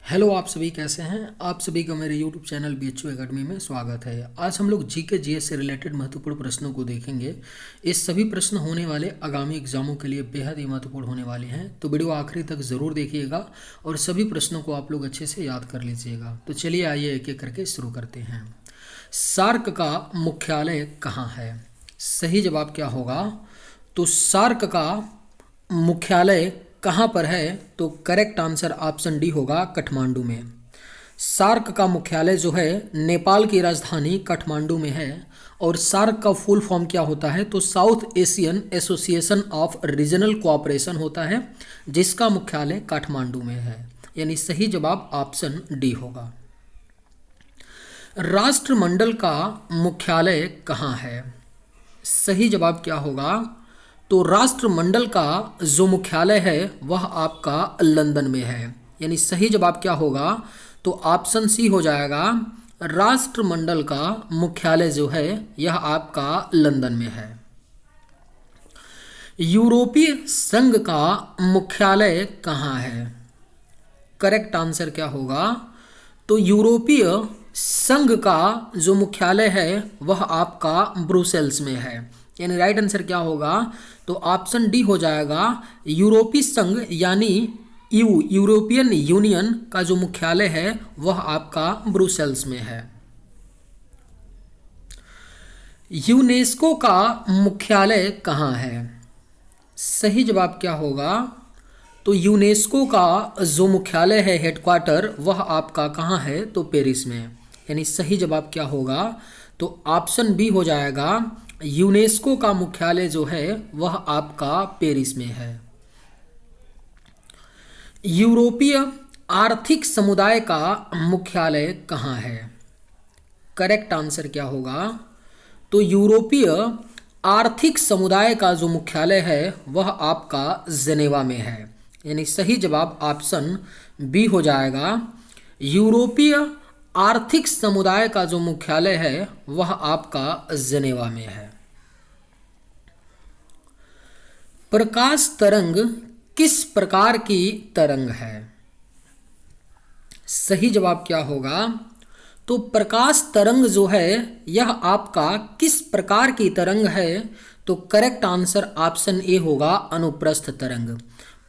Hello, आप सभी कैसे हैं। आप सभी का मेरे यूट्यूब चैनल BHU एकेडमी में स्वागत है। आज हम लोग जीके जीएस से रिलेटेड महत्वपूर्ण प्रश्नों को देखेंगे। ये सभी प्रश्न होने वाले आगामी एग्जामों के लिए बेहद ही महत्वपूर्ण होने वाले हैं, तो वीडियो आखिरी तक ज़रूर देखिएगा और सभी प्रश्नों को आप लोग अच्छे से याद कर लीजिएगा। तो चलिए आइए एक एक करके शुरू करते हैं। सार्क का मुख्यालय कहाँ है? सही जवाब क्या होगा? तो सार्क का मुख्यालय कहाँ पर है? तो करेक्ट आंसर ऑप्शन डी होगा, काठमांडू में। सार्क का मुख्यालय जो है नेपाल की राजधानी काठमांडू में है। और सार्क का फुल फॉर्म क्या होता है? तो south Asian association of regional cooperation होता है, जिसका मुख्यालय काठमांडू में है। यानी सही जवाब ऑप्शन डी होगा। राष्ट्रमंडल का मुख्यालय कहाँ है? सही जवाब क्या होगा? तो राष्ट्रमंडल का जो मुख्यालय है वह आपका लंदन में है। यानी सही जवाब क्या होगा? तो ऑप्शन सी हो जाएगा। राष्ट्रमंडल का मुख्यालय जो है यह आपका लंदन में है। यूरोपीय संघ का मुख्यालय कहाँ है? करेक्ट आंसर क्या होगा? तो यूरोपीय संघ का जो मुख्यालय है वह आपका ब्रुसेल्स में है। यानी राइट आंसर क्या होगा? तो ऑप्शन डी हो जाएगा। यूरोपीय संघ यानी यूरोपियन यूनियन का जो मुख्यालय है वह आपका ब्रुसेल्स में है। यूनेस्को का मुख्यालय कहाँ है? सही जवाब क्या होगा? तो यूनेस्को का जो मुख्यालय है, हेडक्वार्टर, वह आपका कहाँ है? तो पेरिस में। यानी सही जवाब क्या होगा? तो ऑप्शन बी हो जाएगा। यूनेस्को का मुख्यालय जो है वह आपका पेरिस में है। यूरोपीय आर्थिक समुदाय का मुख्यालय कहाँ है? करेक्ट आंसर क्या होगा? तो यूरोपीय आर्थिक समुदाय का जो मुख्यालय है वह आपका जेनेवा में है। यानी सही जवाब ऑप्शन बी हो जाएगा। यूरोपीय आर्थिक समुदाय का जो मुख्यालय है वह आपका जेनेवा में है। प्रकाश तरंग किस प्रकार की तरंग है? सही जवाब क्या होगा? तो प्रकाश तरंग जो है यह आपका किस प्रकार की तरंग है? तो करेक्ट आंसर ऑप्शन ए होगा, अनुप्रस्थ तरंग।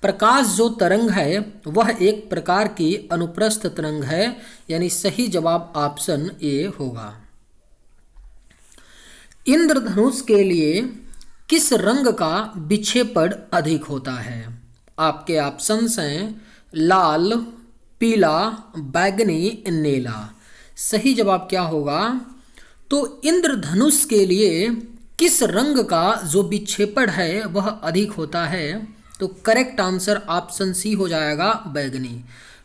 प्रकाश जो तरंग है वह एक प्रकार की अनुप्रस्थ तरंग है। यानी सही जवाब ऑप्शन ए होगा। इंद्रधनुष के लिए किस रंग का विक्षेपण अधिक होता है? आपके ऑप्शंस हैं लाल, पीला, बैगनी, नीला। सही जवाब क्या होगा? तो इंद्रधनुष के लिए किस रंग का जो विक्षेपण है वह अधिक होता है? तो करेक्ट आंसर ऑप्शन सी हो जाएगा, बैगनी।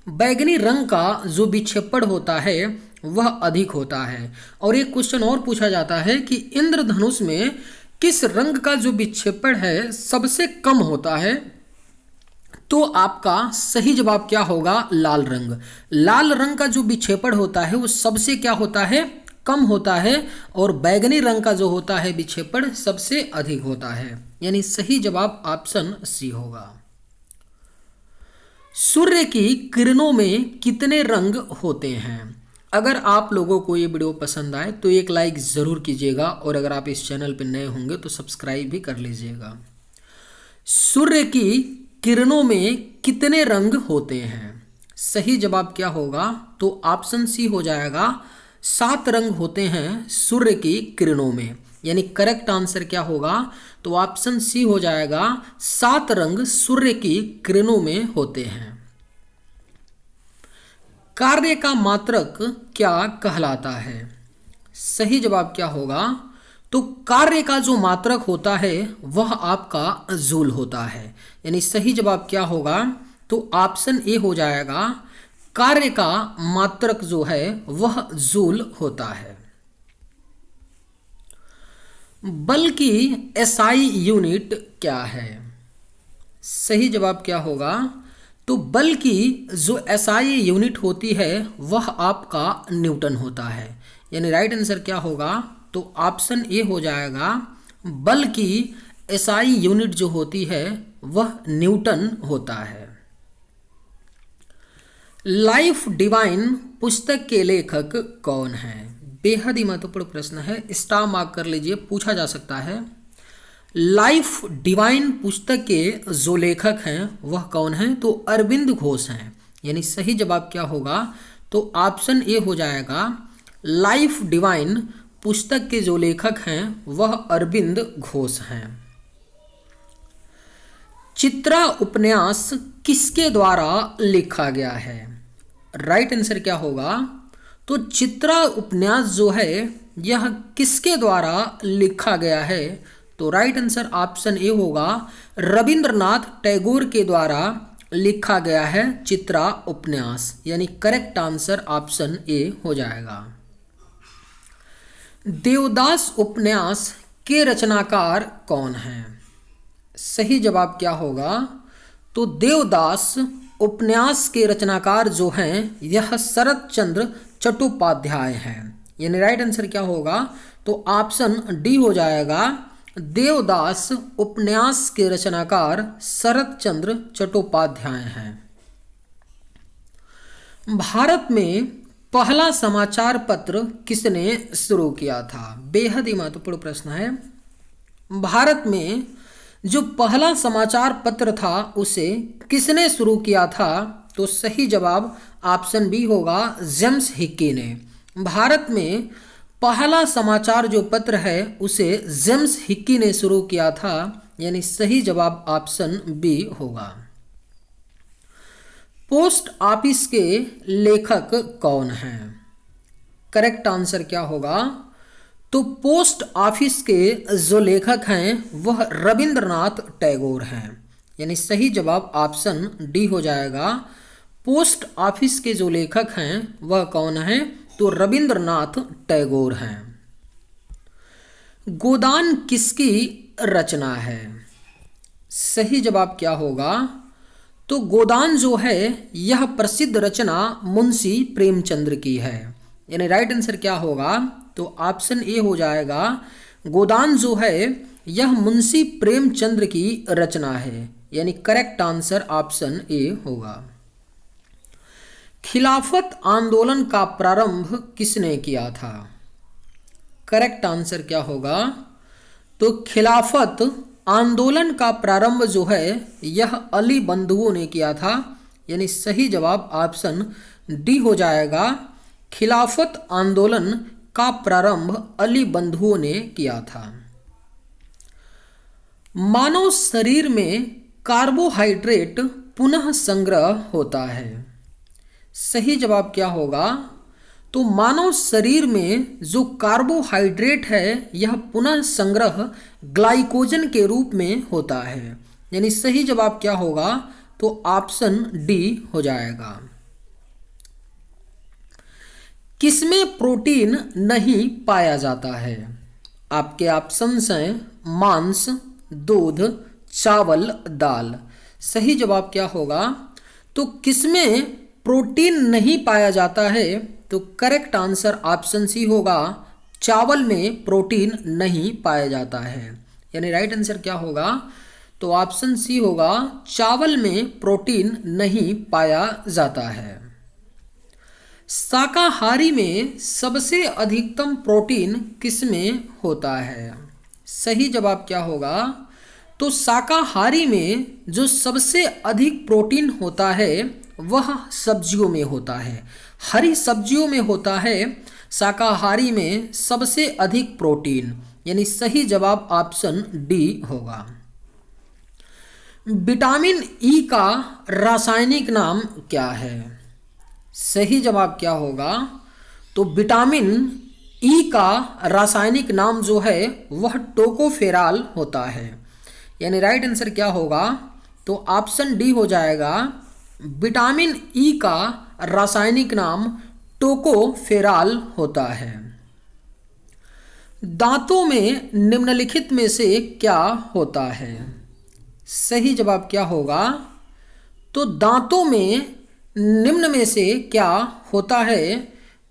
बैगनी रंग का जो विक्षेपण होता है वह अधिक होता है। और एक क्वेश्चन और पूछा जाता है कि इंद्रधनुष में किस रंग का जो विक्षेपण है सबसे कम होता है? तो आपका सही जवाब क्या होगा? लाल रंग। लाल रंग का जो विक्षेपण होता है वो सबसे क्या होता है? कम होता है। और बैगनी रंग का जो होता है विक्षेपण सबसे अधिक होता है। यानी सही जवाब ऑप्शन सी होगा। सूर्य की किरणों में कितने रंग होते हैं? अगर आप लोगों को ये वीडियो पसंद आए तो एक लाइक ज़रूर कीजिएगा और अगर आप इस चैनल पर नए होंगे तो सब्सक्राइब भी कर लीजिएगा। सूर्य की किरणों में कितने रंग होते हैं? सही जवाब क्या होगा? तो ऑप्शन सी हो जाएगा, 7 रंग होते हैं सूर्य की किरणों में। यानी करेक्ट आंसर क्या होगा? तो ऑप्शन सी हो जाएगा, 7 रंग सूर्य की किरणों में होते हैं। कार्य का मात्रक क्या कहलाता है? सही जवाब क्या होगा? तो कार्य का जो मात्रक होता है वह आपका जूल होता है। यानी सही जवाब क्या होगा? तो ऑप्शन ए हो जाएगा, कार्य का मात्रक जो है वह जूल होता है। बल की एसआई यूनिट क्या है? सही जवाब क्या होगा? तो बल की जो एसआई यूनिट होती है वह आपका न्यूटन होता है। यानी राइट आंसर क्या होगा? तो ऑप्शन ए हो जाएगा, बल की एसआई यूनिट जो होती है वह न्यूटन होता है। लाइफ डिवाइन पुस्तक के लेखक कौन है? बेहद ही महत्वपूर्ण प्रश्न है, स्टार मार्क कर लीजिए, पूछा जा सकता है। लाइफ डिवाइन पुस्तक के जो लेखक हैं वह कौन है? तो अरविंद घोष हैं। यानी सही जवाब क्या होगा? तो ऑप्शन ए हो जाएगा। लाइफ डिवाइन पुस्तक के जो लेखक हैं वह अरविंद घोष हैं। चित्रा उपन्यास किसके द्वारा लिखा गया है? राइट आंसर क्या होगा? तो चित्रा उपन्यास जो है यह किसके द्वारा लिखा गया है? तो राइट आंसर ऑप्शन ए होगा, रविंद्रनाथ टैगोर के द्वारा लिखा गया है चित्रा उपन्यास। यानी करेक्ट आंसर ऑप्शन ए हो जाएगा। देवदास उपन्यास के रचनाकार कौन हैं? सही जवाब क्या होगा? तो देवदास उपन्यास के रचनाकार जो हैं यह शरत चंद्र चट्टोपाध्याय हैं। यानी राइट आंसर क्या होगा? तो ऑप्शन डी हो जाएगा। देवदास उपन्यास के रचनाकार शरत चंद्र चट्टोपाध्याय हैं। भारत में पहला समाचार पत्र किसने शुरू किया था? बेहद ही महत्वपूर्ण प्रश्न है। भारत में जो पहला समाचार पत्र था उसे किसने शुरू किया था? तो सही जवाब ऑप्शन बी होगा, जेम्स हिक्की ने। भारत में पहला समाचार जो पत्र है उसे जेम्स हिक्की ने शुरू किया था। यानी सही जवाब ऑप्शन बी होगा। पोस्ट ऑफिस के लेखक कौन हैं? करेक्ट आंसर क्या होगा? तो पोस्ट ऑफिस के जो लेखक हैं वह रविंद्रनाथ टैगोर हैं। यानी सही जवाब ऑप्शन डी हो जाएगा। पोस्ट ऑफिस के जो लेखक हैं वह कौन है? तो रविंद्रनाथ टैगोर हैं। गोदान किसकी रचना है? सही जवाब क्या होगा? तो गोदान जो है यह प्रसिद्ध रचना मुंशी प्रेमचंद्र की है। यानी राइट आंसर क्या होगा? तो ऑप्शन ए हो जाएगा। गोदान जो है यह मुंशी प्रेमचंद्र की रचना है। यानी करेक्ट आंसर ऑप्शन ए होगा। खिलाफत आंदोलन का प्रारंभ किसने किया था? करेक्ट आंसर क्या होगा? तो खिलाफत आंदोलन का प्रारंभ जो है यह अली बंधुओं ने किया था। यानी सही जवाब ऑप्शन डी हो जाएगा। खिलाफत आंदोलन का प्रारंभ अली बंधुओं ने किया था। मानव शरीर में कार्बोहाइड्रेट पुनः संग्रह होता है। सही जवाब क्या होगा? तो मानव शरीर में जो कार्बोहाइड्रेट है यह पुनः संग्रह ग्लाइकोजन के रूप में होता है। यानी सही जवाब क्या होगा? तो ऑप्शन डी हो जाएगा। किसमें प्रोटीन नहीं पाया जाता है? आपके ऑप्शंस हैं मांस, दूध, चावल, दाल। सही जवाब क्या होगा? तो किसमें प्रोटीन नहीं पाया जाता है? तो करेक्ट आंसर ऑप्शन सी होगा, चावल में प्रोटीन नहीं पाया जाता है। यानी राइट आंसर क्या होगा? तो ऑप्शन सी होगा, चावल में प्रोटीन नहीं पाया जाता है। शाकाहारी में सबसे अधिकतम प्रोटीन किसमें होता है? सही जवाब क्या होगा? तो शाकाहारी में जो सबसे अधिक प्रोटीन होता है वह सब्जियों में होता है, हरी सब्जियों में होता है शाकाहारी में सबसे अधिक प्रोटीन। यानी सही जवाब ऑप्शन डी होगा। विटामिन ई का रासायनिक नाम क्या है? सही जवाब क्या होगा? तो विटामिन ई का रासायनिक नाम जो है वह टोकोफेराल होता है। यानी राइट आंसर क्या होगा? तो ऑप्शन डी हो जाएगा। विटामिन ई का रासायनिक नाम टोकोफेराल होता है। दांतों में निम्नलिखित में से क्या होता है? सही जवाब क्या होगा? तो दांतों में निम्न में से क्या होता है?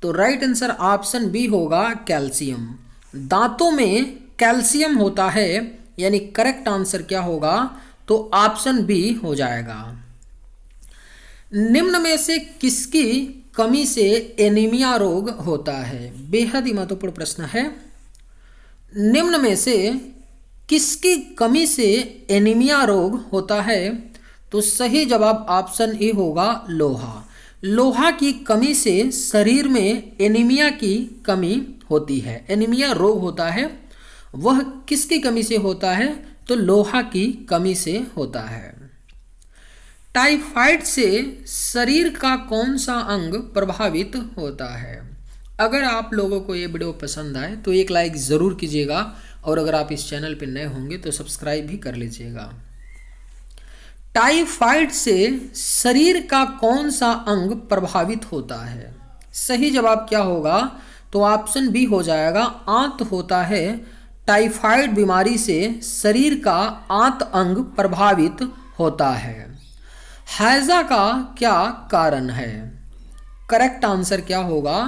तो राइट आंसर ऑप्शन बी होगा, कैल्शियम। दांतों में कैल्शियम होता है। यानी करेक्ट आंसर क्या होगा? तो ऑप्शन बी हो जाएगा। निम्न में से किसकी कमी से एनीमिया रोग होता है? बेहद ही महत्वपूर्ण प्रश्न है। निम्न में से किसकी कमी से एनीमिया रोग होता है? तो सही जवाब ऑप्शन ए होगा लोहा। लोहा की कमी से शरीर में एनीमिया की कमी होती है। एनीमिया रोग होता है, वह किसकी कमी से होता है? तो लोहा की कमी से होता है। टाइफाइड से शरीर का कौन सा अंग प्रभावित होता है? अगर आप लोगों को ये वीडियो पसंद आए तो एक लाइक ज़रूर कीजिएगा, और अगर आप इस चैनल पर नए होंगे तो सब्सक्राइब भी कर लीजिएगा। टाइफाइड से शरीर का कौन सा अंग प्रभावित होता है? सही जवाब क्या होगा? तो ऑप्शन बी हो जाएगा, आंत होता है। टाइफाइड बीमारी से शरीर का आंत अंग प्रभावित होता है। हैजा का क्या कारण है? करेक्ट आंसर क्या होगा?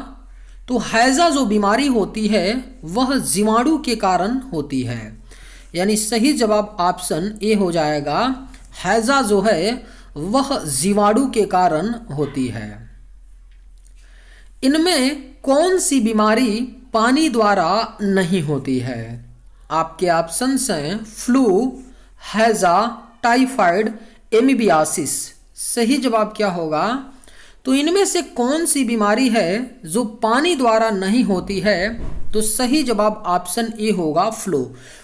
तो हैजा जो बीमारी होती है वह जीवाणु के कारण होती है, यानी सही जवाब ऑप्शन ए हो जाएगा। हैजा जो है वह जीवाणु के कारण होती है। इनमें कौन सी बीमारी पानी द्वारा नहीं होती है? आपके ऑप्शंस हैं फ्लू, हैजा, टाइफाइड, एमीबियासिस। सही जवाब क्या होगा? तो इनमें से कौन सी बीमारी है जो पानी द्वारा नहीं होती है? तो सही जवाब ऑप्शन ए होगा फ्लू।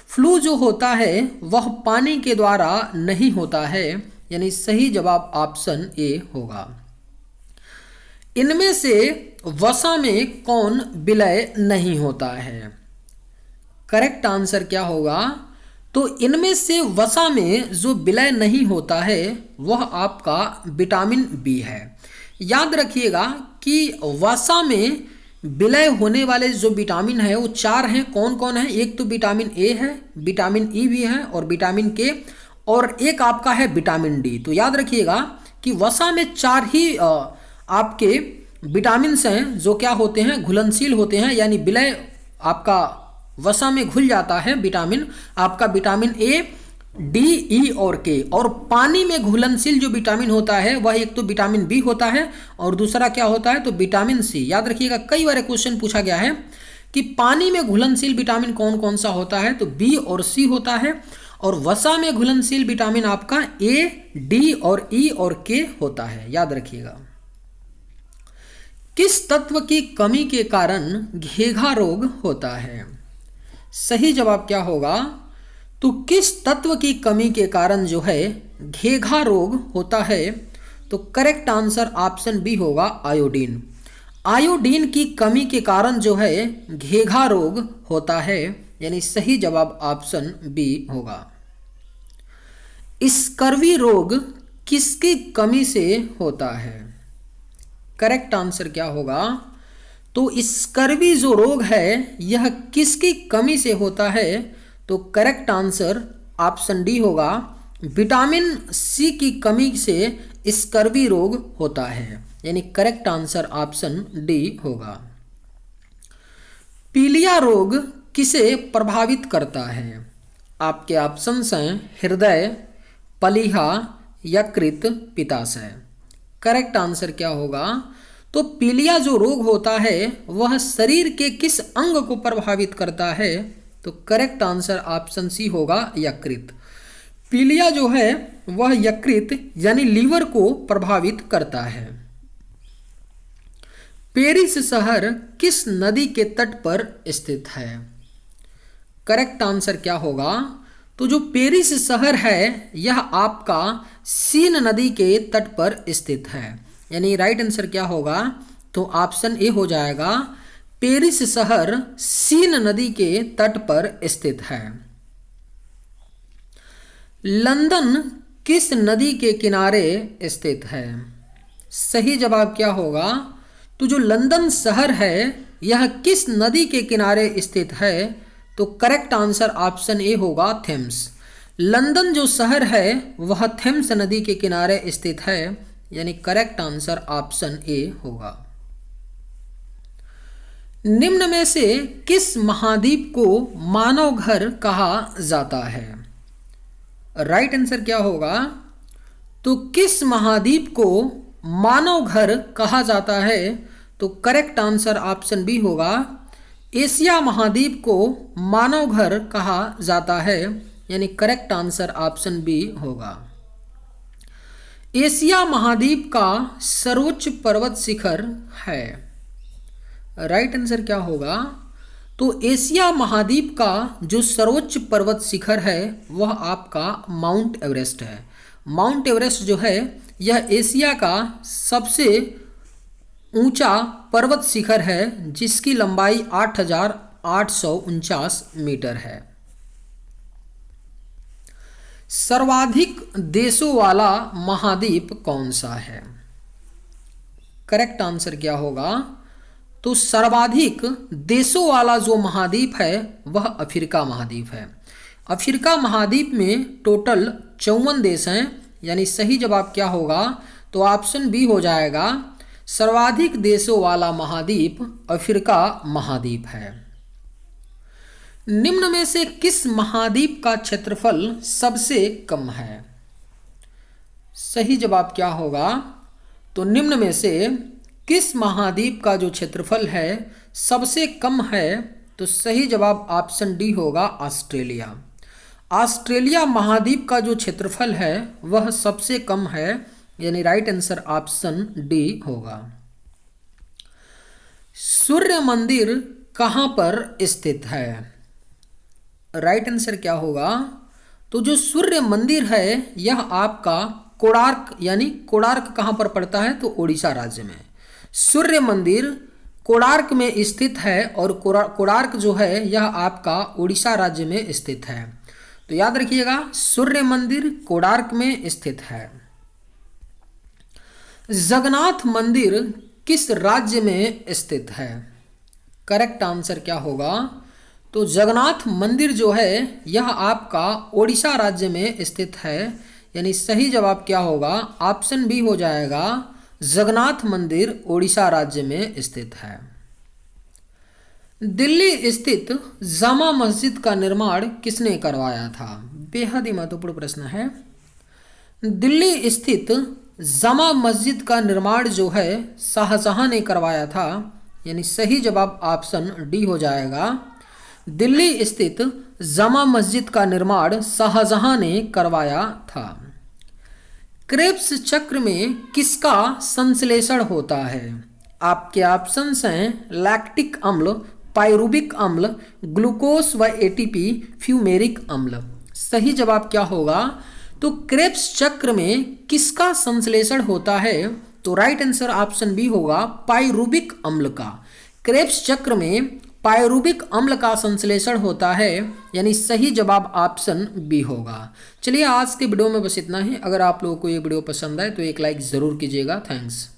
फ्लू जो होता है वह पानी के द्वारा नहीं होता है, यानी सही जवाब ऑप्शन ए होगा। इनमें से वसा में कौन विलय नहीं होता है? करेक्ट आंसर क्या होगा? तो इनमें से वसा में जो विलय नहीं होता है वह आपका विटामिन बी है। याद रखिएगा कि वसा में विलय होने वाले जो विटामिन है वो 4 हैं। कौन कौन है? एक तो विटामिन ए है, विटामिन ई भी है, और विटामिन के, और एक आपका है विटामिन डी। तो याद रखिएगा कि वसा में 4 ही आपके विटामिन हैं जो क्या होते हैं? घुलनशील होते हैं, यानी विलय आपका वसा में घुल जाता है विटामिन, आपका विटामिन ए, डी, ई और के। और पानी में घुलनशील जो विटामिन होता है वह एक तो विटामिन बी होता है, और दूसरा क्या होता है? तो विटामिन सी। याद रखिएगा कई बार क्वेश्चन पूछा गया है कि पानी में घुलनशील विटामिन कौन कौन सा होता है? तो बी और सी होता है, और वसा में घुलनशील विटामिन आपका ए, डी और ई और के होता है। याद रखिएगा। किस तत्व की कमी के कारण घेघा रोग होता है? सही जवाब क्या होगा? तो किस तत्व की कमी के कारण जो है घेघा रोग होता है? तो करेक्ट आंसर ऑप्शन बी होगा, आयोडीन। आयोडीन की कमी के कारण जो है घेघा रोग होता है, यानी सही जवाब ऑप्शन बी होगा। स्कर्वी रोग किसकी कमी से होता है? करेक्ट आंसर क्या होगा? तो स्कर्वी जो रोग है यह किसकी कमी से होता है? तो करेक्ट आंसर ऑप्शन डी होगा, विटामिन सी की कमी से स्कर्वी रोग होता है, यानी करेक्ट आंसर ऑप्शन डी होगा। पीलिया रोग किसे प्रभावित करता है? आपके ऑप्शंस हैं हृदय, प्लीहा, यकृत, पित्ताशय। करेक्ट आंसर क्या होगा? तो पीलिया जो रोग होता है वह शरीर के किस अंग को प्रभावित करता है? तो करेक्ट आंसर ऑप्शन सी होगा, यकृत। पीलिया जो है वह यकृत यानी लीवर को प्रभावित करता है। पेरिस शहर किस नदी के तट पर स्थित है? करेक्ट आंसर क्या होगा? तो जो पेरिस शहर है यह आपका सीन नदी के तट पर स्थित है, यानी राइट आंसर क्या होगा? तो ऑप्शन ए हो जाएगा, पेरिस शहर सीन नदी के तट पर स्थित है। लंदन किस नदी के किनारे स्थित है? सही जवाब क्या होगा? तो जो लंदन शहर है यह किस नदी के किनारे स्थित है? तो करेक्ट आंसर ऑप्शन ए होगा, थेम्स। लंदन जो शहर है वह थेम्स नदी के किनारे स्थित है, यानी करेक्ट आंसर ऑप्शन ए होगा। निम्न में से किस महाद्वीप को मानव घर कहा जाता है? राइट आंसर क्या होगा? तो किस महाद्वीप को मानव घर कहा जाता है? तो करेक्ट आंसर ऑप्शन बी होगा, एशिया महाद्वीप को मानव घर कहा जाता है, यानी करेक्ट आंसर ऑप्शन बी होगा। एशिया महाद्वीप का सर्वोच्च पर्वत शिखर है, राइट आंसर क्या होगा? तो एशिया महाद्वीप का जो सर्वोच्च पर्वत शिखर है वह आपका माउंट एवरेस्ट है। माउंट एवरेस्ट जो है यह एशिया का सबसे ऊंचा पर्वत शिखर है, जिसकी लंबाई 8,849 मीटर है। सर्वाधिक देशों वाला महाद्वीप कौन सा है? करेक्ट आंसर क्या होगा? तो सर्वाधिक देशों वाला जो महाद्वीप है वह अफ्रीका महाद्वीप है। अफ्रीका महाद्वीप में टोटल 54 देश हैं, यानी सही जवाब क्या होगा? तो ऑप्शन बी हो जाएगा, सर्वाधिक देशों वाला महाद्वीप अफ्रीका महाद्वीप है। निम्न में से किस महाद्वीप का क्षेत्रफल सबसे कम है? सही जवाब क्या होगा? तो निम्न में से किस महाद्वीप का जो क्षेत्रफल है सबसे कम है? तो सही जवाब ऑप्शन डी होगा, ऑस्ट्रेलिया। ऑस्ट्रेलिया महाद्वीप का जो क्षेत्रफल है वह सबसे कम है, यानी राइट आंसर ऑप्शन डी होगा। सूर्य मंदिर कहाँ पर स्थित है? राइट आंसर क्या होगा? तो जो सूर्य मंदिर है यह आपका कोणार्क, यानी कोणार्क कहाँ पर पड़ता है? तो ओडिशा राज्य में। सूर्य मंदिर कोणार्क में स्थित है और कोणार्क जो है यह आपका ओडिशा राज्य में स्थित है। तो याद रखिएगा, सूर्य मंदिर कोणार्क में स्थित है। जगन्नाथ मंदिर किस राज्य में स्थित है? करेक्ट आंसर क्या होगा? तो जगन्नाथ मंदिर जो है यह आपका ओडिशा राज्य में स्थित है, यानी सही जवाब क्या होगा? ऑप्शन बी हो जाएगा, जगन्नाथ मंदिर ओडिशा राज्य में स्थित है। दिल्ली स्थित जामा मस्जिद का निर्माण किसने करवाया था? बेहद ही महत्वपूर्ण प्रश्न है। दिल्ली स्थित जामा मस्जिद का निर्माण जो है शाहजहां ने करवाया था, यानी सही जवाब ऑप्शन डी हो जाएगा, दिल्ली स्थित जामा मस्जिद का निर्माण शाहजहां ने करवाया था। क्रेब्स चक्र में किसका संश्लेषण होता है? आपके ऑप्शंस हैं लैक्टिक अम्ल, पाइरुविक अम्ल, ग्लूकोज व एटीपी, फ्यूमेरिक अम्ल। सही जवाब क्या होगा? तो क्रेब्स चक्र में किसका संश्लेषण होता है? तो राइट आंसर ऑप्शन बी होगा, पाइरुविक अम्ल का। क्रेब्स चक्र में पाइरुविक अम्ल का संश्लेषण होता है, यानी सही जवाब ऑप्शन बी होगा। चलिए आज के वीडियो में बस इतना ही। अगर आप लोगों को ये वीडियो पसंद आए तो एक लाइक ज़रूर कीजिएगा। थैंक्स।